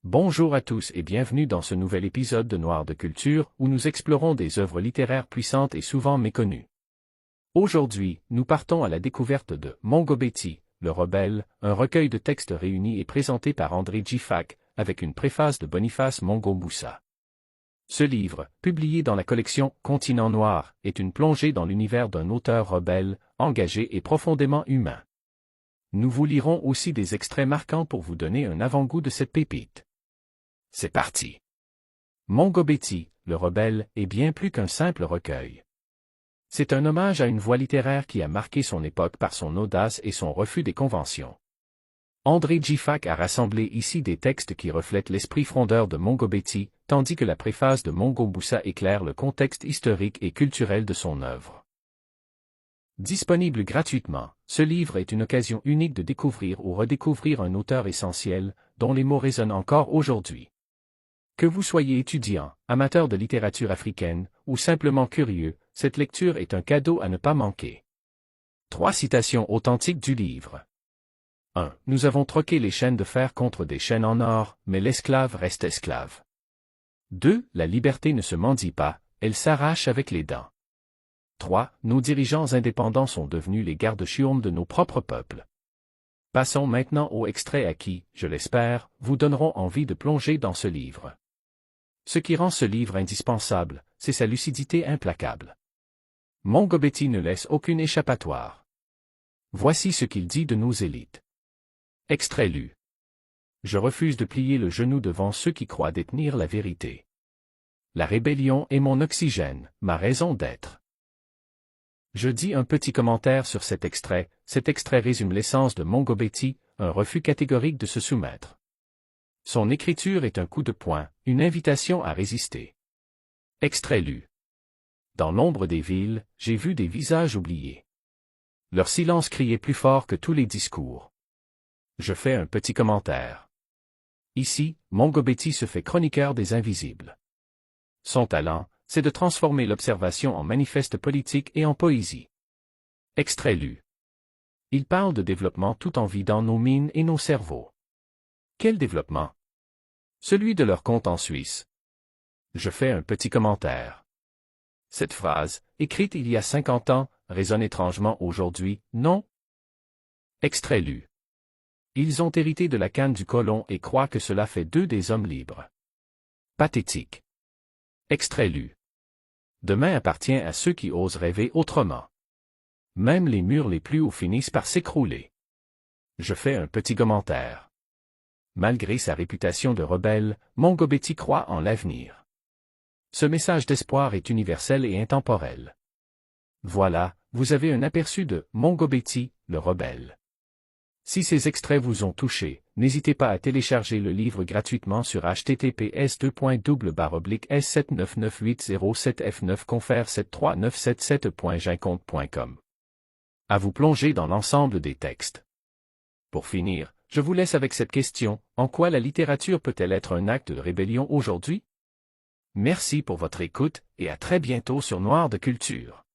Bonjour à tous et bienvenue dans ce nouvel épisode de Noir de Culture où nous explorons des œuvres littéraires puissantes et souvent méconnues. Aujourd'hui, nous partons à la découverte de Mongo Betty, le rebelle, un recueil de textes réunis et présenté par André Djiffak, avec une préface de Boniface Mongo Moussa. Ce livre, publié dans la collection Continent Noir, est une plongée dans l'univers d'un auteur rebelle, engagé et profondément humain. Nous vous lirons aussi des extraits marquants pour vous donner un avant-goût de cette pépite. C'est parti. Mongo Betty, le rebelle, est bien plus qu'un simple recueil. C'est un hommage à une voix littéraire qui a marqué son époque par son audace et son refus des conventions. André Djiffak a rassemblé ici des textes qui reflètent l'esprit frondeur de Mongo Betty, tandis que la préface de Mongo Moussa éclaire le contexte historique et culturel de son œuvre. Disponible gratuitement, ce livre est une occasion unique de découvrir ou redécouvrir un auteur essentiel, dont les mots résonnent encore aujourd'hui. Que vous soyez étudiant, amateur de littérature africaine, ou simplement curieux, cette lecture est un cadeau à ne pas manquer. 3 citations authentiques du livre. 1. Nous avons troqué les chaînes de fer contre des chaînes en or, mais l'esclave reste esclave. 2. La liberté ne se mendie pas, elle s'arrache avec les dents. 3. Nos dirigeants indépendants sont devenus les gardes-chiourmes de nos propres peuples. Passons maintenant aux extraits à qui, je l'espère, vous donneront envie de plonger dans ce livre. Ce qui rend ce livre indispensable, c'est sa lucidité implacable. Mongo Betty ne laisse aucune échappatoire. Voici ce qu'il dit de nos élites. Extrait lu. Je refuse de plier le genou devant ceux qui croient détenir la vérité. La rébellion est mon oxygène, ma raison d'être. Je dis un petit commentaire sur cet extrait résume l'essence de Mongo Betty, un refus catégorique de se soumettre. Son écriture est un coup de poing, une invitation à résister. Extrait lu. Dans l'ombre des villes, j'ai vu des visages oubliés. Leur silence criait plus fort que tous les discours. Je fais un petit commentaire. Ici, Mongo Betty se fait chroniqueur des invisibles. Son talent, c'est de transformer l'observation en manifeste politique et en poésie. Extrait lu. Il parle de développement tout en vidant nos mines et nos cerveaux. Quel développement? Celui de leur compte en Suisse. Je fais un petit commentaire. Cette phrase, écrite il y a 50 ans, résonne étrangement aujourd'hui, non? Extrait lu. Ils ont hérité de la canne du colon et croient que cela fait d'eux des hommes libres. Pathétique. Extrait lu. Demain appartient à ceux qui osent rêver autrement. Même les murs les plus hauts finissent par s'écrouler. Je fais un petit commentaire. Malgré sa réputation de rebelle, Mongo Betty croit en l'avenir. Ce message d'espoir est universel et intemporel. Voilà, vous avez un aperçu de Mongo Betty, le rebelle. Si ces extraits vous ont touché, n'hésitez pas à télécharger le livre gratuitement sur https://s799807f9confère73977.ginconte.com. À vous plonger dans l'ensemble des textes. Pour finir, je vous laisse avec cette question, en quoi la littérature peut-elle être un acte de rébellion aujourd'hui? Merci pour votre écoute, et à très bientôt sur Noir de Culture.